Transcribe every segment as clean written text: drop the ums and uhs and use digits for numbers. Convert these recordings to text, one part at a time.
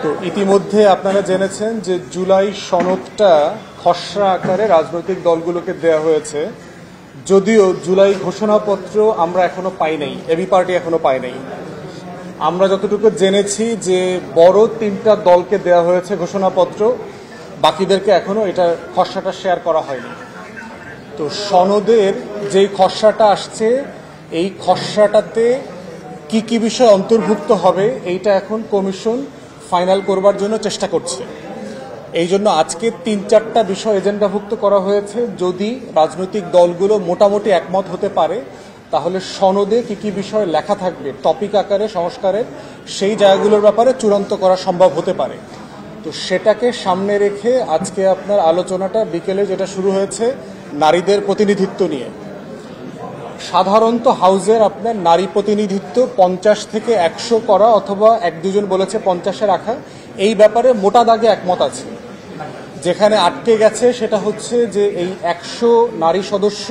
তো ইতিমধ্যে আপনারা জেনেছেন যে জুলাই সনদটা খসড়া আকারে রাজনৈতিক দলগুলোকে দেয়া হয়েছে, যদিও জুলাই ঘোষণাপত্র আমরা এখনো পাই নাই, এবি পার্টি এখনো পাই নাই। আমরা যতটুকু জেনেছি যে বড় 3টা দলকে দেয়া হয়েছে ঘোষণাপত্র, বাকিদেরকে এখনো এটা খসড়াটা শেয়ার করা হয়নি। তো সনদের যেই খসড়াটা আসছে, এই খসড়াটাতে কি কি বিষয় অন্তর্ভুক্ত হবে এইটা এখন কমিশন ফাইনাল করবার জন্য চেষ্টা করছে। এই জন্য আজকে 3-4টা বিষয় এজেন্ডাভুক্ত করা হয়েছে। যদি রাজনৈতিক দলগুলো মোটামুটি একমত হতে পারে তাহলে সনদে কি কি বিষয় লেখা থাকবে টপিক আকারে সংস্কারের, সেই জায়গাগুলোর ব্যাপারে চূড়ান্ত করা সম্ভব হতে পারে। তো সেটাকে সামনে রেখে আজকে আপনার আলোচনাটা বিকেলে যেটা শুরু হয়েছে নারীদের প্রতিনিধিত্ব নিয়ে। সাধারণত হাউজের আপনার নারী প্রতিনিধিত্ব 50 থেকে 100 করা, অথবা 1-2 জন বলেছে 50-এ রাখা, এই ব্যাপারে মোটা দাগে একমত আছে। যেখানে আটকে গেছে সেটা হচ্ছে যে এই 100 নারী সদস্য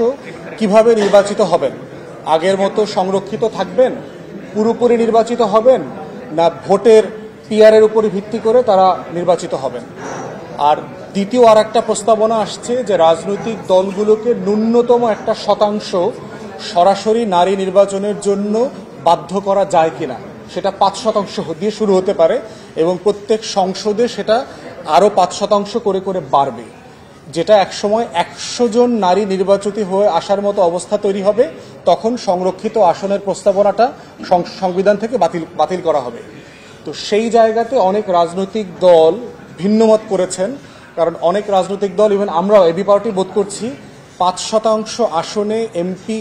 কিভাবে নির্বাচিত হবেন। আগের মতো সংরক্ষিত থাকবেন, পুরোপুরি নির্বাচিত হবেন, না ভোটের পিআরের উপর ভিত্তি করে তারা নির্বাচিত হবেন। আর দ্বিতীয় আর একটা প্রস্তাবনা আসছে যে রাজনৈতিক দলগুলোকে ন্যূনতম একটা শতাংশ সরাসরি নারী নির্বাচনের জন্য বাধ্য করা যায় কিনা, সেটা 5% দিয়ে শুরু হতে পারে এবং প্রত্যেক সংসদে সেটা আরও 5% করে করে বাড়বে, যেটা একসময় 100 জন নারী নির্বাচিত হয়ে আসার মতো অবস্থা তৈরি হবে। তখন সংরক্ষিত আসনের প্রস্তাবনাটা সংবিধান থেকে বাতিল করা হবে। তো সেই জায়গাতে অনেক রাজনৈতিক দল ভিন্নমত করেছেন, কারণ অনেক রাজনৈতিক দল, ইভেন আমরাও এবি পার্টি বোধ করছি 5% আসনে এমপি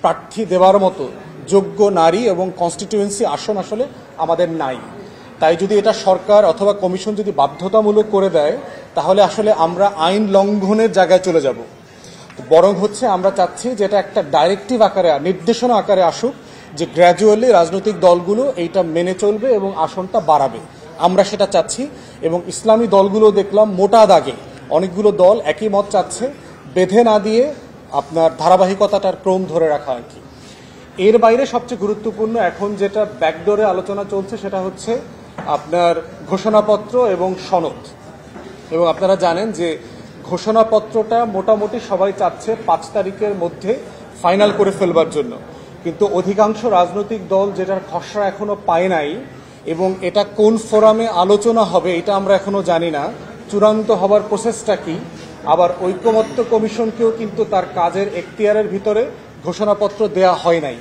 প্রার্থী দেওয়ার মতো যোগ্য নারী এবং কনস্টিটিউয়েন্সি আসন আসলে আমাদের নাই। তাই যদি এটা সরকার অথবা কমিশন যদি বাধ্যতামূলক করে দেয় তাহলে আসলে আমরা আইন লঙ্ঘনের জায়গায় চলে যাব। বরং হচ্ছে আমরা চাচ্ছি যে এটা একটা ডাইরেক্টিভ আকারে, নির্দেশনা আকারে আসুক, যে গ্র্যাজুয়ালি রাজনৈতিক দলগুলো এইটা মেনে চলবে এবং আসনটা বাড়াবে। আমরা সেটা চাচ্ছি। এবং ইসলামী দলগুলো দেখলাম মোটা দাগে অনেকগুলো দল একই মত চাচ্ছে, বেঁধে না দিয়ে আপনার ধারাবাহিকতাটার ক্রম ধরে রাখা আর কি। এর বাইরে সবচেয়ে গুরুত্বপূর্ণ এখন যেটা ব্যাকডোরে আলোচনা চলছে সেটা হচ্ছে আপনার ঘোষণাপত্র এবং সনদ। এবং আপনারা জানেন যে ঘোষণাপত্রটা মোটামুটি সবাই চাচ্ছে 5 তারিখের মধ্যে ফাইনাল করে ফেলবার জন্য, কিন্তু অধিকাংশ রাজনৈতিক দল যেটার খসড়া এখনো পায় নাই এবং এটা কোন ফোরামে আলোচনা হবে এটা আমরা এখনো জানি না, চূড়ান্ত হবার প্রসেসটা কি। আবার ঐকমত্য কমিশনকেও কিন্তু তার কাজের এখতিয়ারের ভিতরে ঘোষণাপত্র দেয়া হয় নাই,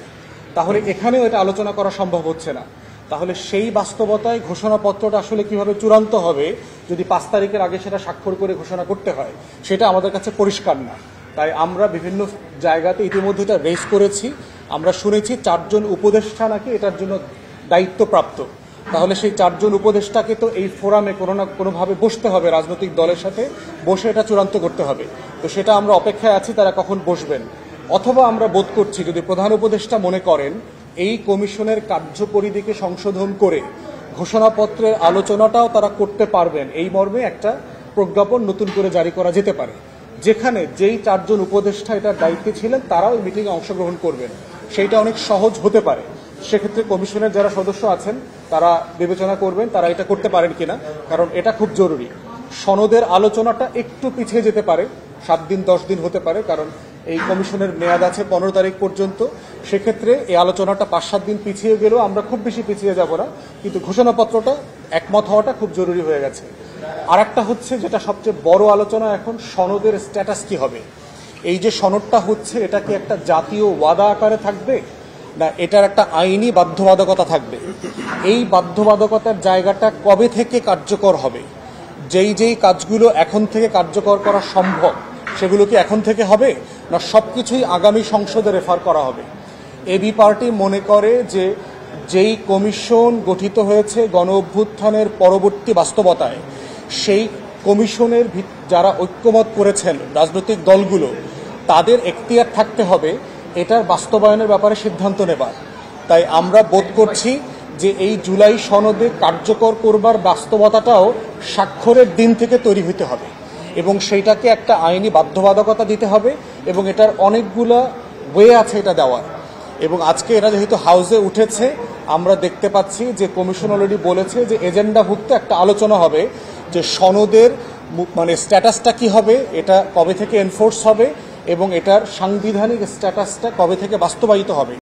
তাহলে এখানেও এটা আলোচনা করা সম্ভব হচ্ছে না। তাহলে সেই বাস্তবতায় ঘোষণাপত্রটা আসলে কিভাবে চূড়ান্ত হবে যদি 5 তারিখের আগে সেটা স্বাক্ষর করে ঘোষণা করতে হয়, সেটা আমাদের কাছে পরিষ্কার না। তাই আমরা বিভিন্ন জায়গাতে ইতিমধ্যে এটা রেজ করেছি। আমরা শুনেছি 4 জন উপদেষ্টা নাকি এটার জন্য দায়িত্বপ্রাপ্ত। তাহলে সেই 4 জন উপদেষ্টাকে তো এই ফোরামে কোনো না কোনোভাবে বসতে হবে, রাজনৈতিক দলের সাথে বসে এটা চূড়ান্ত করতে হবে। তো সেটা আমরা অপেক্ষায় আছি তারা কখন বসবেন। অথবা আমরা বোধ করছি যদি প্রধান উপদেষ্টা মনে করেন এই কমিশনের কার্যপরিধিকে সংশোধন করে ঘোষণাপত্রের আলোচনাটাও তারা করতে পারবেন, এই মর্মে একটা প্রজ্ঞাপন নতুন করে জারি করা যেতে পারে, যেখানে যেই 4 জন উপদেষ্টা এটার দায়িত্বে ছিলেন তারাও এই মিটিংয়ে অংশগ্রহণ করবেন। সেইটা অনেক সহজ হতে পারে। সেক্ষেত্রে কমিশনের যারা সদস্য আছেন তারা বিবেচনা করবেন তারা এটা করতে পারেন কিনা, কারণ এটা খুব জরুরি। সনদের আলোচনাটা একটু পিছিয়ে যেতে পারে, 7 দিন 10 দিন হতে পারে, কারণ এই কমিশনের মেয়াদ আছে 15 তারিখ পর্যন্ত। সেক্ষেত্রে এই আলোচনাটা 5-7 দিন পিছিয়ে গেলেও আমরা খুব বেশি পিছিয়ে যাব না, কিন্তু ঘোষণাপত্রটা একমত হওয়াটা খুব জরুরি হয়ে গেছে। আর একটা হচ্ছে যেটা সবচেয়ে বড় আলোচনা এখন, সনদের স্ট্যাটাস কি হবে। এই যে সনদটা হচ্ছে এটা কি একটা জাতীয় ওয়াদা আকারে থাকবে, না এটার একটা আইনি বাধ্যবাধকতা থাকবে। এই বাধ্যবাধকতার জায়গাটা কবে থেকে কার্যকর হবে, যেই কাজগুলো এখন থেকে কার্যকর করা সম্ভব সেগুলো কি এখন থেকে হবে, না সবকিছুই আগামী সংসদে রেফার করা হবে। এবি পার্টি মনে করে যে যেই কমিশন গঠিত হয়েছে গণ অভ্যুত্থানের পরবর্তী বাস্তবতায়, সেই কমিশনের যারা ঐক্যমত করেছেন রাজনৈতিক দলগুলো, তাদের এখতিয়ার থাকতে হবে এটার বাস্তবায়নের ব্যাপারে সিদ্ধান্ত নেবার। তাই আমরা বোধ করছি যে এই জুলাই সনদে কার্যকর করবার বাস্তবতাটাও স্বাক্ষরের দিন থেকে তৈরি হতে হবে এবং সেইটাকে একটা আইনি বাধ্যবাধকতা দিতে হবে এবং এটার অনেকগুলা ওয়ে আছে এটা দেওয়ার। এবং আজকে এরা যেহেতু হাউসে উঠেছে, আমরা দেখতে পাচ্ছি যে কমিশন অলরেডি বলেছে যে এজেন্ডাভুক্ত একটা আলোচনা হবে যে সনদের মানে স্ট্যাটাসটা কি হবে, এটা কবে থেকে এনফোর্স হবে এবং এটার সাংবিধানিক স্ট্যাটাসটা কবে থেকে বাস্তবায়িত হবে।